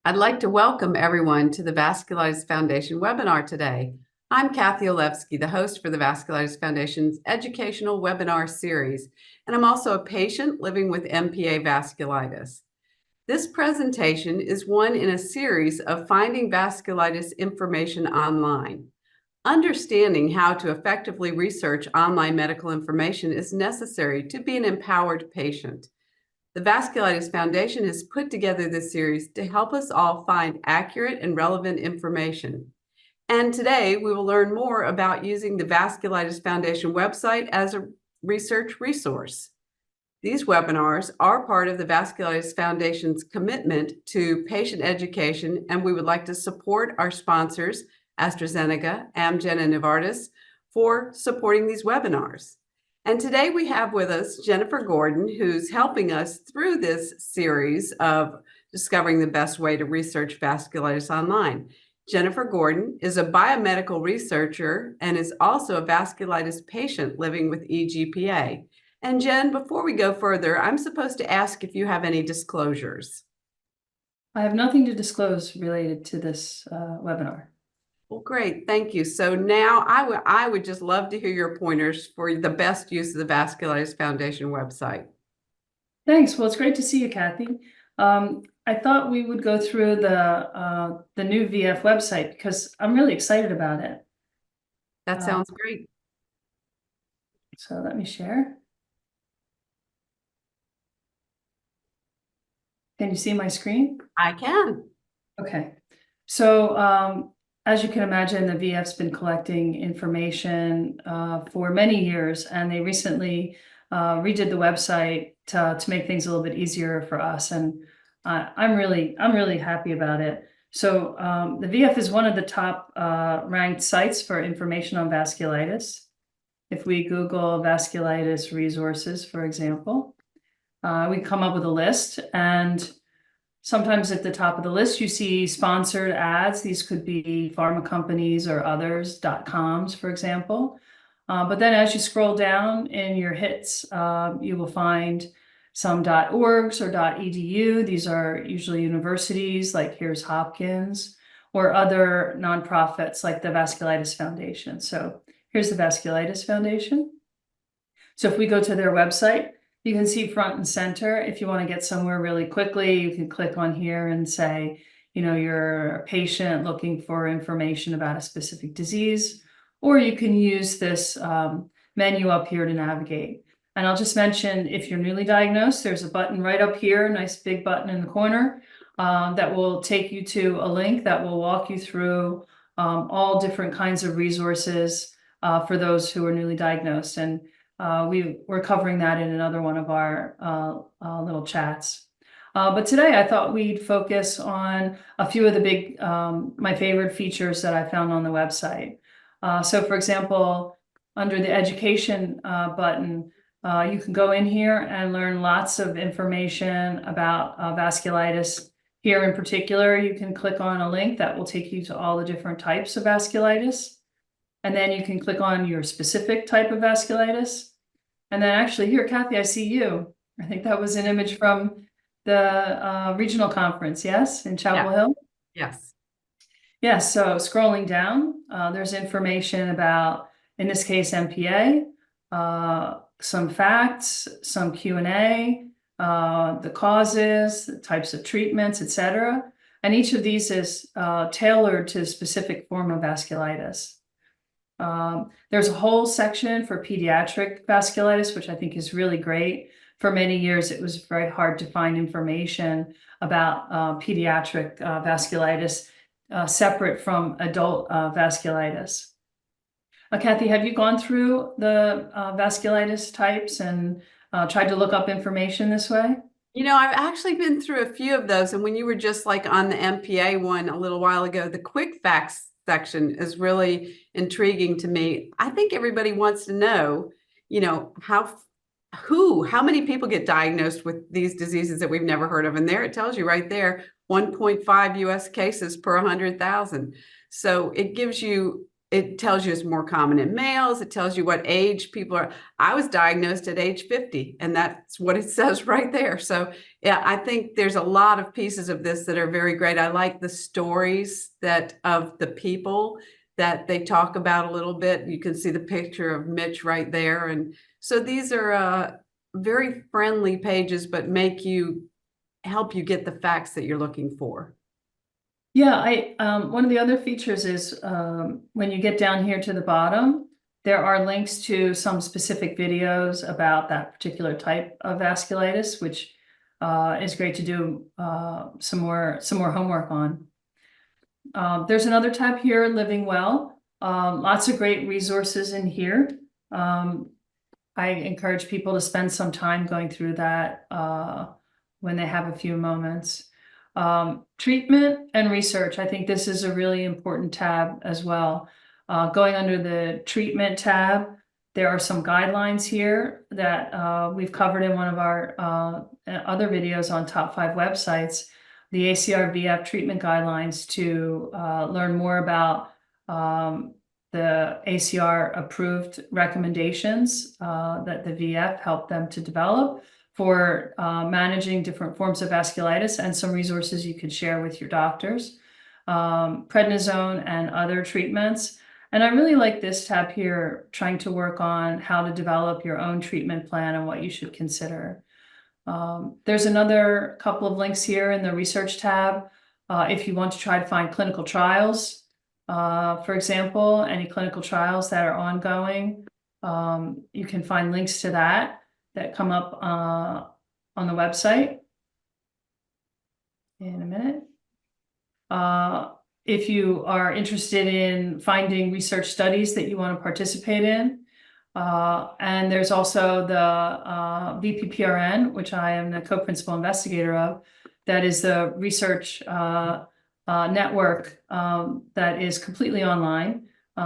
I'd like to welcome everyone to the Vasculitis Foundation webinar today. I'm Kathy Olewski, the host for the Vasculitis Foundation's educational webinar series, and I'm also a patient living with MPA vasculitis. This presentation is one in a series of finding vasculitis information online. Understanding how to effectively research online medical information is necessary to be an empowered patient. The Vasculitis Foundation has put together this series to help us all find accurate and relevant information. And today we will learn more about using the Vasculitis Foundation website as a research resource. These webinars are part of the Vasculitis Foundation's commitment to patient education, and we would like to support our sponsors, AstraZeneca, Amgen, and Novartis, for supporting these webinars. And today we have with us Jennifer Gordon, who's helping us through this series of discovering the best way to research vasculitis online. Jennifer Gordon is a biomedical researcher and is also a vasculitis patient living with EGPA. And Jen, before we go further, I'm supposed to ask if you have any disclosures. I have nothing to disclose related to this webinar. Well, great, thank you. So now I would just love to hear your pointers for the best use of the Vasculitis Foundation website. Thanks. Well, it's great to see you, Kathy. I thought we would go through the new VF website because I'm really excited about it. That sounds great. So let me share. Can you see my screen? I can. Okay. So as you can imagine, the VF's been collecting information for many years, and they recently redid the website to make things a little bit easier for us. And I'm really happy about it. So the VF is one of the top ranked sites for information on vasculitis. If we Google vasculitis resources, for example, we come up with a list, and sometimes at the top of the list, you see sponsored ads. These could be pharma companies or others, .coms, for example. But then as you scroll down in your hits, you will find some .orgs or .edu. These are usually universities, like here's Hopkins, or other nonprofits like the Vasculitis Foundation. So here's the Vasculitis Foundation. So if we go to their website, you can see front and center. If you want to get somewhere really quickly, you can click on here and say, you know, you're a patient looking for information about a specific disease, or you can use this menu up here to navigate. And I'll just mention, if you're newly diagnosed, there's a button right up here, nice big button in the corner, that will take you to a link that will walk you through all different kinds of resources for those who are newly diagnosed. And we're covering that in another one of our little chats. But today I thought we'd focus on a few of the big, my favorite features that I found on the website. So for example, under the education button, you can go in here and learn lots of information about vasculitis. Here in particular, you can click on a link that will take you to all the different types of vasculitis. And then you can click on your specific type of vasculitis. And then actually here, Kathy, I see you. I think that was an image from the regional conference, yes, in Chapel Hill? Yes. Yes, so scrolling down, there's information about, in this case, MPA, some facts, some Q&A, the causes, the types of treatments, etc. And each of these is tailored to a specific form of vasculitis. There's a whole section for pediatric vasculitis, which I think is really great. For many years, it was very hard to find information about pediatric vasculitis separate from adult vasculitis. Kathy, have you gone through the vasculitis types and tried to look up information this way? You know, I've actually been through a few of those. And when you were just like on the MPA one a little while ago, the quick facts section is really intriguing to me. I think everybody wants to know, you know, how many people get diagnosed with these diseases that we've never heard of. And there it tells you right there, 1.5 US cases per 100,000. So it gives you it tells you it's more common in males. It tells you what age people are. I was diagnosed at age 50, and that's what it says right there. So yeah, I think there's a lot of pieces of this that are very great. I like the stories that of the people that they talk about a little bit. You can see the picture of Mitch right there. And so these are very friendly pages, but help you get the facts that you're looking for. Yeah, one of the other features is when you get down here to the bottom, there are links to some specific videos about that particular type of vasculitis, which is great to do some more homework on. There's another tab here, Living Well. Lots of great resources in here. I encourage people to spend some time going through that when they have a few moments. Treatment and research. I think this is a really important tab as well. Going under the treatment tab, there are some guidelines here that we've covered in one of our other videos on top 5 websites, the ACR-VF treatment guidelines, to learn more about the ACR approved recommendations that the VF helped them to develop for managing different forms of vasculitis, and some resources you could share with your doctors, prednisone and other treatments. And I really like this tab here, trying to work on how to develop your own treatment plan and what you should consider. There's another couple of links here in the research tab. If you want to try to find clinical trials, for example, any clinical trials that are ongoing, you can find links to that come up on the website in a minute. If you are interested in finding research studies that you want to participate in, and there's also the VPPRN, which I am the co-principal investigator of, that is the research network that is completely online.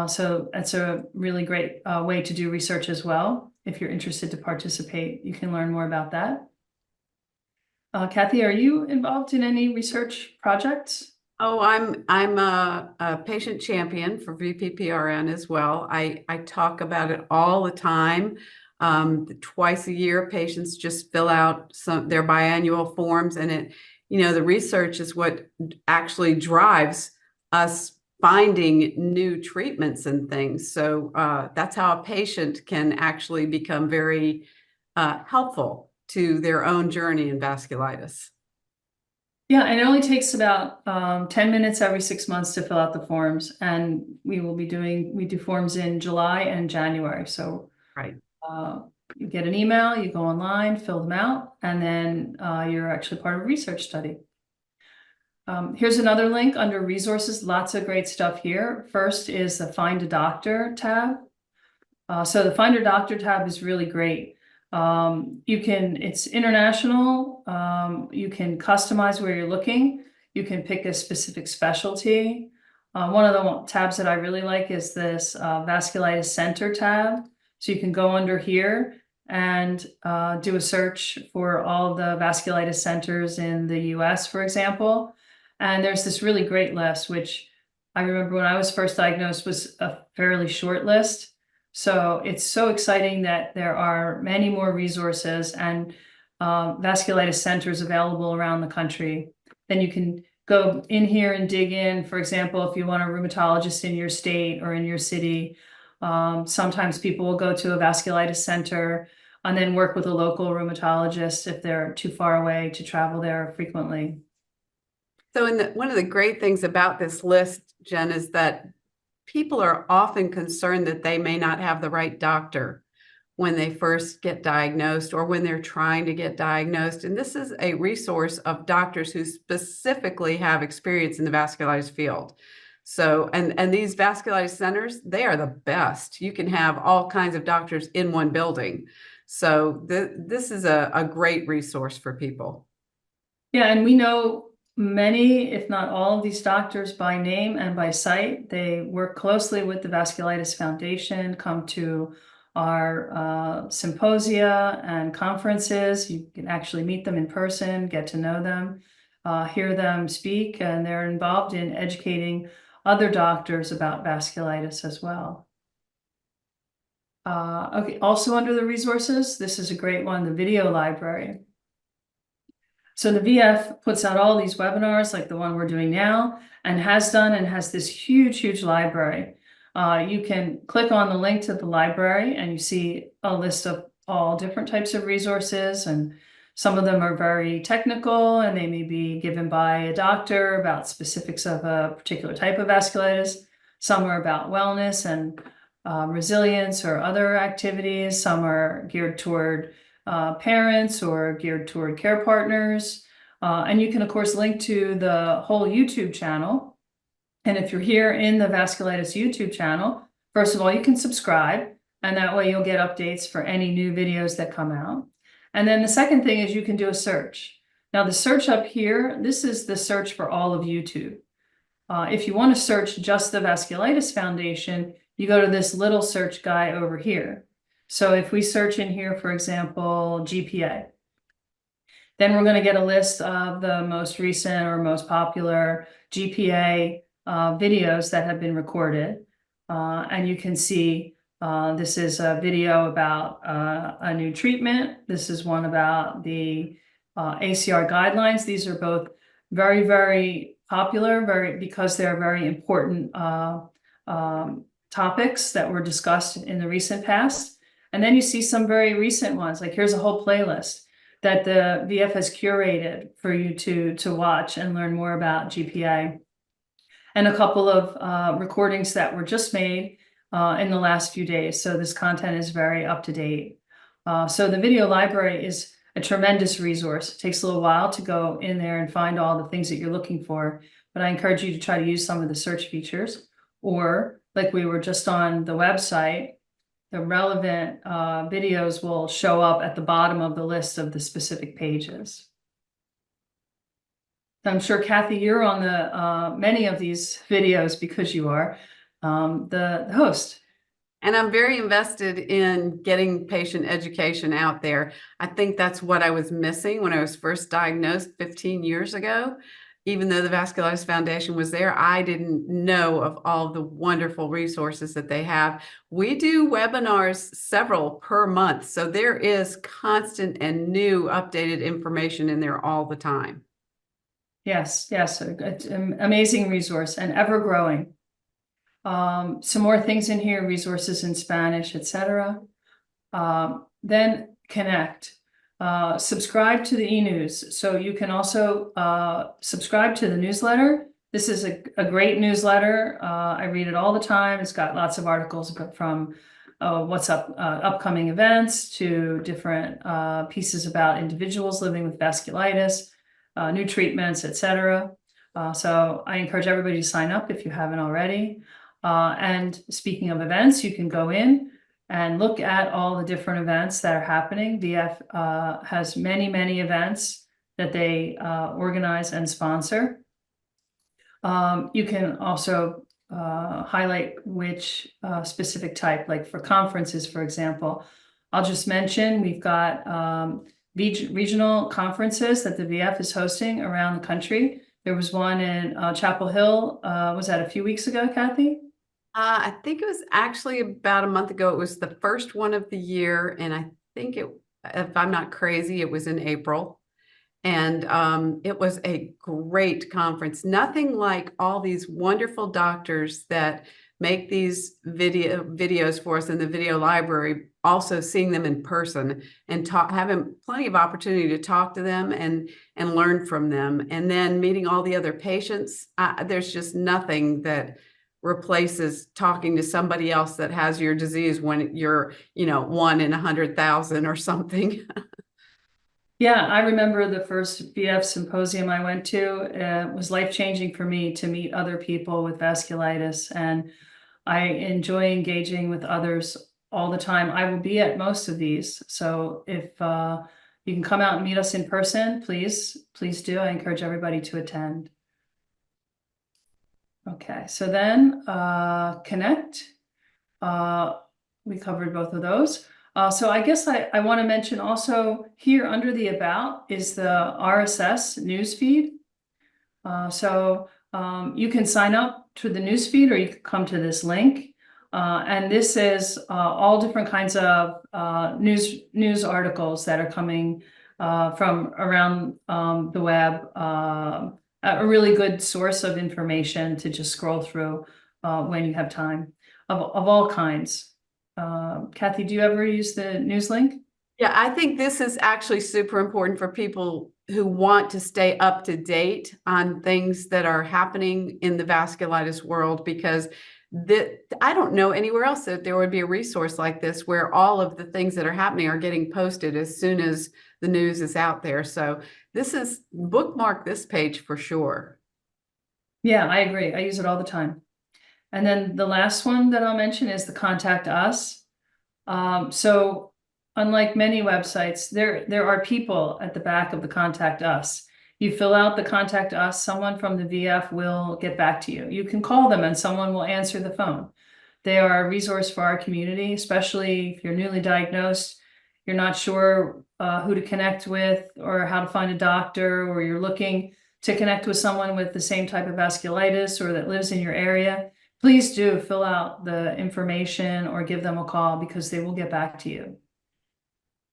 So that's a really great way to do research as well. If you're interested to participate, you can learn more about that. Kathy, are you involved in any research projects? Oh, I'm a patient champion for VPPRN as well. I talk about it all the time. Twice a year, patients just fill out their biannual forms, and the research is what actually drives us finding new treatments and things. So that's how a patient can actually become very helpful to their own journey in vasculitis. Yeah, and it only takes about 10 minutes every 6 months to fill out the forms. And we do forms in July and January. So right. You get an email, you go online, fill them out, and then you're actually part of a research study. Here's another link under resources, lots of great stuff here. First is the Find a Doctor tab. So the Find a Doctor tab is really great. It's international. You can customize where you're looking. You can pick a specific specialty. One of the tabs that I really like is this Vasculitis Center tab. So you can go under here and do a search for all the vasculitis centers in the US, for example. And there's this really great list, which I remember when I was first diagnosed was a fairly short list. So it's so exciting that there are many more resources and vasculitis centers available around the country. Then you can go in here and dig in. For example, if you want a rheumatologist in your state or in your city, sometimes people will go to a vasculitis center and then work with a local rheumatologist if they're too far away to travel there frequently. So one of the great things about this list, Jen, is that people are often concerned that they may not have the right doctor when they first get diagnosed or when they're trying to get diagnosed. And this is a resource of doctors who specifically have experience in the vasculitis field. So, and these vasculitis centers, they are the best. You can have all kinds of doctors in one building. So this is a great resource for people. Yeah, and we know many, if not all, of these doctors by name and by sight. They work closely with the Vasculitis Foundation, come to our symposia and conferences. You can actually meet them in person, get to know them, hear them speak, and they're involved in educating other doctors about vasculitis as well. Okay, also under the resources, this is a great one, the video library. So the VF puts out all these webinars like the one we're doing now, and has this huge library. You can click on the link to the library and you see a list of all different types of resources, and some of them are very technical and they may be given by a doctor about specifics of a particular type of vasculitis. Some are about wellness and resilience or other activities. Some are geared toward parents or geared toward care partners. And you can, of course, link to the whole YouTube channel. And if you're here in the Vasculitis YouTube channel, first of all, you can subscribe, and that way you'll get updates for any new videos that come out. And then the second thing is you can do a search. Now the search up here, this is the search for all of YouTube. If you want to search just the Vasculitis Foundation, you go to this little search guy over here. So if we search in here, for example, GPA, then we're going to get a list of the most recent or most popular GPA videos that have been recorded. And you can see this is a video about a new treatment. This is one about the ACR guidelines. These are both very popular, because they're very important topics that were discussed in the recent past. And then you see some very recent ones, like here's a whole playlist that the VF has curated for you to watch and learn more about GPA. And a couple of recordings that were just made in the last few days. So this content is very up to date. So the video library is a tremendous resource. It takes a little while to go in there and find all the things that you're looking for, but I encourage you to try to use some of the search features, or like we were just on the website, the relevant videos will show up at the bottom of the list of the specific pages. I'm sure, Kathy, you're on the many of these videos because you are the host. And I'm very invested in getting patient education out there. I think that's what I was missing when I was first diagnosed 15 years ago. Even though the Vasculitis Foundation was there, I didn't know of all the wonderful resources that they have. We do webinars, several per month, so there is constant and new updated information in there all the time. Yes, it's an amazing resource and ever growing. Some more things in here, resources in Spanish, etc. Then connect. Subscribe to the e-news. So you can also subscribe to the newsletter. This is a great newsletter. I read it all the time. It's got lots of articles from what's upcoming events to different pieces about individuals living with vasculitis, new treatments, etc. So I encourage everybody to sign up if you haven't already. And speaking of events, you can go in and look at all the different events that are happening. VF has many events that they organize and sponsor. You can also highlight which specific type, like for conferences, for example. I'll just mention we've got regional conferences that the VF is hosting around the country. There was one in Chapel Hill. Was that a few weeks ago, Kathy? I think it was actually about a month ago. It was the first one of the year, and I think if I'm not crazy, it was in April. And it was a great conference. Nothing like all these wonderful doctors that make these videos for us in the video library, also seeing them in person and having plenty of opportunity to talk to them and learn from them. And then meeting all the other patients. There's just nothing that replaces talking to somebody else that has your disease when you're, 1 in 100,000 or something. Yeah, I remember the first VF symposium I went to. It was life-changing for me to meet other people with vasculitis, and I enjoy engaging with others all the time. I will be at most of these, so if you can come out and meet us in person, please do. I encourage everybody to attend. Okay, so then connect. We covered both of those. So I guess I want to mention also here under the About is the RSS newsfeed. So You can sign up to the newsfeed, or you can come to this link. And this is all different kinds of news articles that are coming from around the web. A really good source of information to just scroll through when you have time, of all kinds. Kathy, do you ever use the news link? Yeah, I think this is actually super important for people who want to stay up to date on things that are happening in the vasculitis world, because I don't know anywhere else that there would be a resource like this where all of the things that are happening are getting posted as soon as the news is out there. So this is, bookmark this page for sure. Yeah, I agree. I use it all the time. And then the last one that I'll mention is the Contact Us. So unlike many websites, there are people at the back of the Contact Us. You fill out the Contact Us, someone from the VF will get back to you. You can call them and someone will answer the phone. They are a resource for our community, especially if you're newly diagnosed, you're not sure who to connect with or how to find a doctor, or you're looking to connect with someone with the same type of vasculitis or that lives in your area. Please do fill out the information or give them a call, because they will get back to you.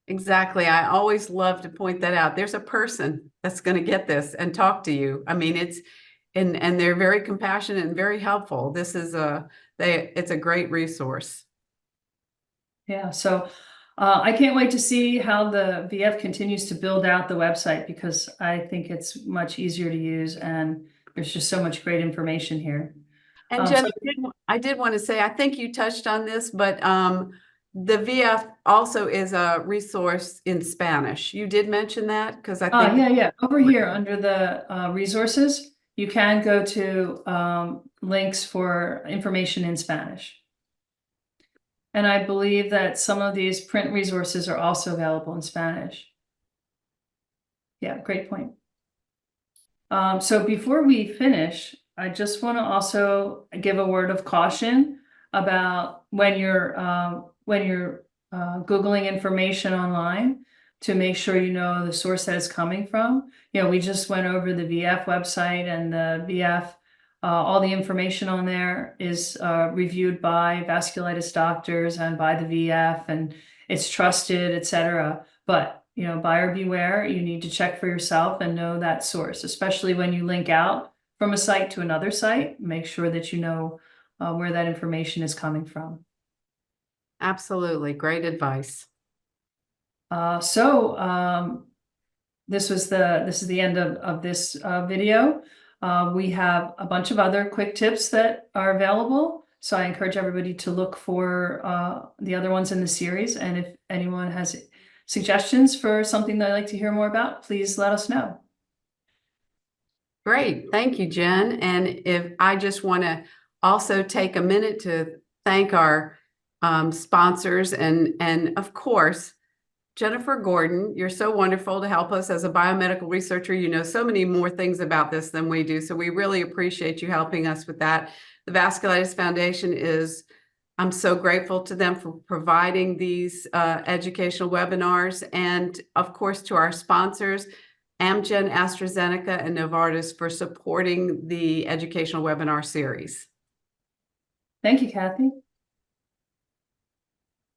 Exactly. I always love to point that out. There's a person that's going to get this and talk to you. I mean, and they're very compassionate and very helpful. This is it's a great resource. Yeah, so I can't wait to see how the VF continues to build out the website, because I think it's much easier to use and there's just so much great information here. And Jen, I did want to say, I think you touched on this, but the VF also is a resource in Spanish. You did mention that, because I think yeah. Over here under the resources, you can go to links for information in Spanish. And I believe that some of these print resources are also available in Spanish. Yeah, great point. So before we finish, I just want to also give a word of caution about when you're Googling information online, to make sure you know the source that it's coming from. You know, we just went over the VF website, and the VF, all the information on there is reviewed by vasculitis doctors and by the VF, and it's trusted, etc. But you know, buyer beware. You need to check for yourself and know that source, especially when you link out from a site to another site. Make sure that you know where that information is coming from. absolutely great advice. This is the end of this video. We have a bunch of other quick tips that are available, so I encourage everybody to look for the other ones in the series. And if anyone has suggestions for something that I'd like to hear more about, please let us know. Great. Thank you, Jen. And if I just want to also take a minute to thank our sponsors, and of course, Jennifer Gordon, you're so wonderful to help us as a biomedical researcher. You know so many more things about this than we do, so we really appreciate you helping us with that. The Vasculitis Foundation I'm so grateful to them for providing these educational webinars, and of course to our sponsors, Amgen, AstraZeneca, and Novartis, for supporting the educational webinar series. Thank you, Kathy.